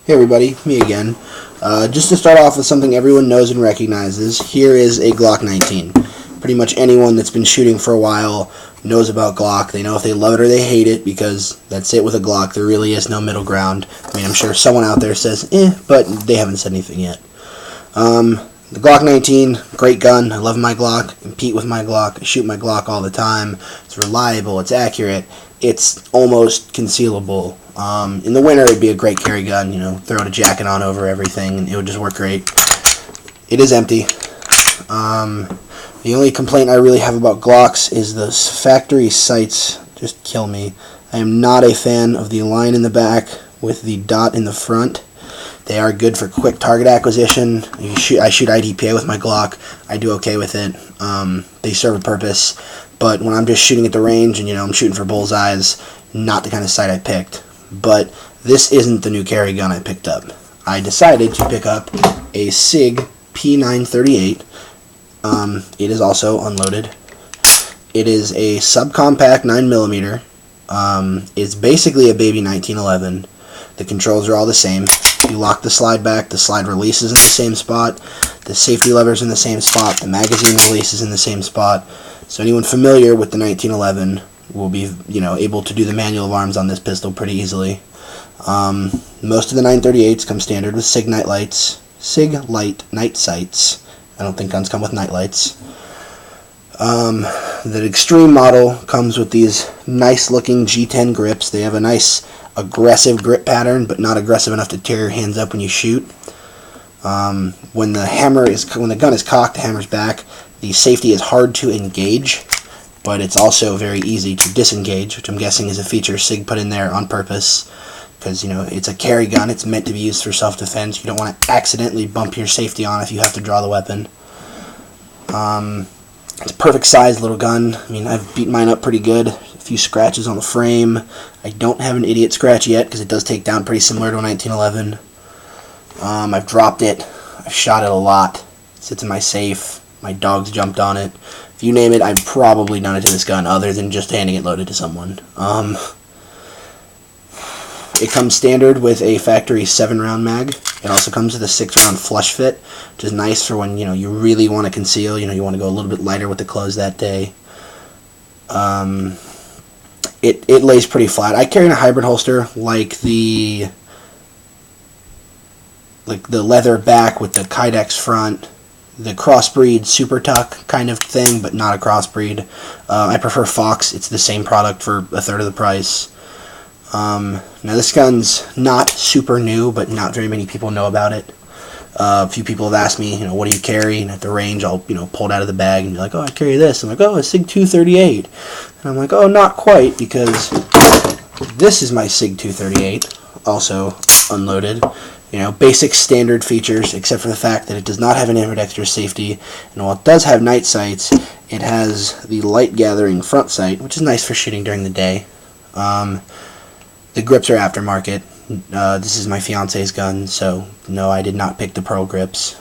Hey everybody, me again. Just to start off with something everyone knows and recognizes, here is a Glock 19. Pretty much anyone that's been shooting for a while knows about Glock. They know if they love it or they hate it, because that's it with a Glock. There really is no middle ground. I mean, I'm sure someone out there says, but they haven't said anything yet. The Glock 19, great gun. I love my Glock, compete with my Glock, I shoot my Glock all the time. It's reliable, it's accurate, it's almost concealable. In the winter, it'd be a great carry gun. Throw a jacket on over everything, and it would just work great. It is empty. The only complaint I really have about Glocks is the factory sights just kill me. I am not a fan of the line in the back with the dot in the front. They are good for quick target acquisition. I shoot IDPA with my Glock. I do okay with it. They serve a purpose, but when I'm just shooting at the range and I'm shooting for bullseyes, not the kind of sight I picked. But this isn't the new carry gun I picked up. I decided to pick up a SIG P938. It is also unloaded. It is a subcompact 9mm. It's basically a baby 1911. The controls are all the same. You lock the slide back, the slide releases in the same spot, the safety lever's in the same spot, the magazine releases in the same spot. So anyone familiar with the 1911 will be, able to do the manual of arms on this pistol pretty easily. Most of the 938s come standard with SIG night lights, SIG light night sights. I don't think guns come with night lights. The Extreme model comes with these nice looking G10 grips. They have a nice aggressive grip pattern, but not aggressive enough to tear your hands up when you shoot. When the gun is cocked, the hammer's back. The safety is hard to engage, but it's also very easy to disengage, which I'm guessing is a feature SIG put in there on purpose, because it's a carry gun. It's meant to be used for self-defense. You don't want to accidentally bump your safety on if you have to draw the weapon. It's a perfect size little gun. I mean, I've beat mine up pretty good. A few scratches on the frame. I don't have an idiot scratch yet, because it does take down pretty similar to a 1911. I've dropped it. I've shot it a lot. It sits in my safe. My dog's jumped on it. If you name it, I've probably done it to this gun, other than just handing it loaded to someone. It comes standard with a factory 7-round mag. It also comes with a 6-round flush fit, which is nice for when you really want to conceal. You want to go a little bit lighter with the clothes that day. It lays pretty flat. I carry in a hybrid holster, like the leather back with the Kydex front, the crossbreed Super Tuck kind of thing, but not a crossbreed. I prefer Fox. It's the same product for a third of the price. Now this gun's not super new, but not very many people know about it. A few people have asked me, what do you carry? And at the range, I'll, pull it out of the bag and be like, oh, I carry this. I'm like, oh, a SIG 238. And I'm like, oh, not quite, because this is my SIG 238, also unloaded. Basic standard features, except for the fact that it does not have an ambidextrous safety. And while it does have night sights, it has the light gathering front sight, which is nice for shooting during the day. The grips are aftermarket. This is my fiance's gun, so no, I did not pick the pearl grips.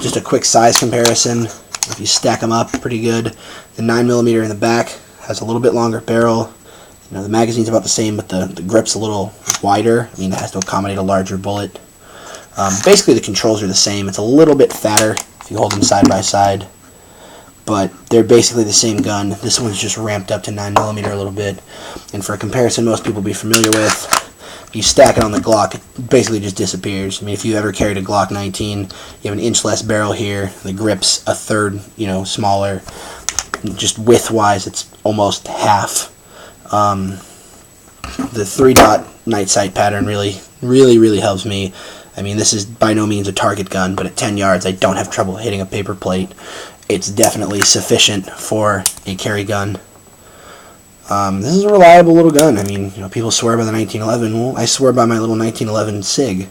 Just a quick size comparison. If you stack them up, pretty good. The 9mm in the back has a little bit longer barrel. The magazine's about the same, but the grip's a little wider. I mean, it has to accommodate a larger bullet. Basically, the controls are the same. It's a little bit fatter if you hold them side by side, but they're basically the same gun. This one's just ramped up to 9mm a little bit. And for a comparison most people will be familiar with, you stack it on the Glock, it basically just disappears. I mean, if you ever carried a Glock 19, you have an inch less barrel here, the grip's a third, smaller. Just width-wise, it's almost half. The 3-dot night sight pattern really helps me. I mean, this is by no means a target gun, but at 10 yards, I don't have trouble hitting a paper plate. It's definitely sufficient for a carry gun. This is a reliable little gun. I mean, people swear by the 1911. Well, I swear by my little 1911 SIG.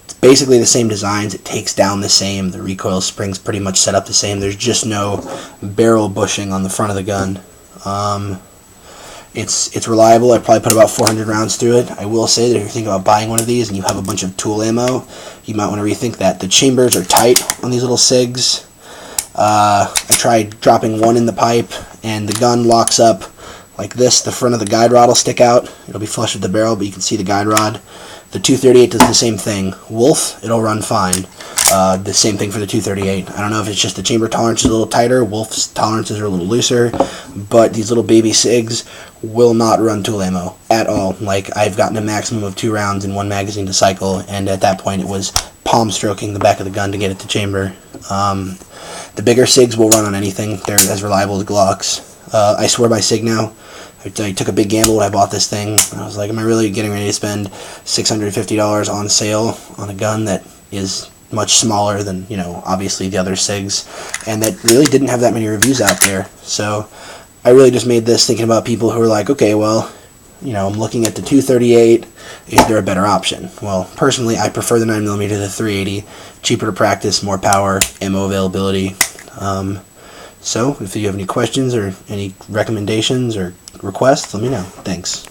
It's basically the same designs. It takes down the same. The recoil spring's pretty much set up the same. There's just no barrel bushing on the front of the gun. It's reliable. I probably put about 400 rounds through it. I will say that if you're thinking about buying one of these and you have a bunch of tool ammo, you might want to rethink that. The chambers are tight on these little SIGs. I tried dropping one in the pipe, and the gun locks up like this. The front of the guide rod will stick out. It'll be flush with the barrel, but you can see the guide rod. The 238 does the same thing. Wolf, it'll run fine. The same thing for the 238. I don't know if it's just the chamber tolerance is a little tighter, Wolf's tolerances are a little looser, but these little baby SIGs will not run tool ammo at all. Like, I've gotten a maximum of 2 rounds in one magazine to cycle, and at that point it was palm stroking the back of the gun to get it to chamber. The bigger SIGs will run on anything. They're as reliable as Glocks. I swear by SIG now. I took a big gamble when I bought this thing. I was like, am I really getting ready to spend $650 on sale on a gun that is much smaller than, you know, obviously the other SIGs, and that really didn't have that many reviews out there. So I really just made this thinking about people who are like, okay, well, you know, I'm looking at the 238. Is there a better option? Well, personally, I prefer the 9mm to the 380. Cheaper to practice, more power, ammo availability. So if you have any questions or any recommendations or requests, let me know. Thanks.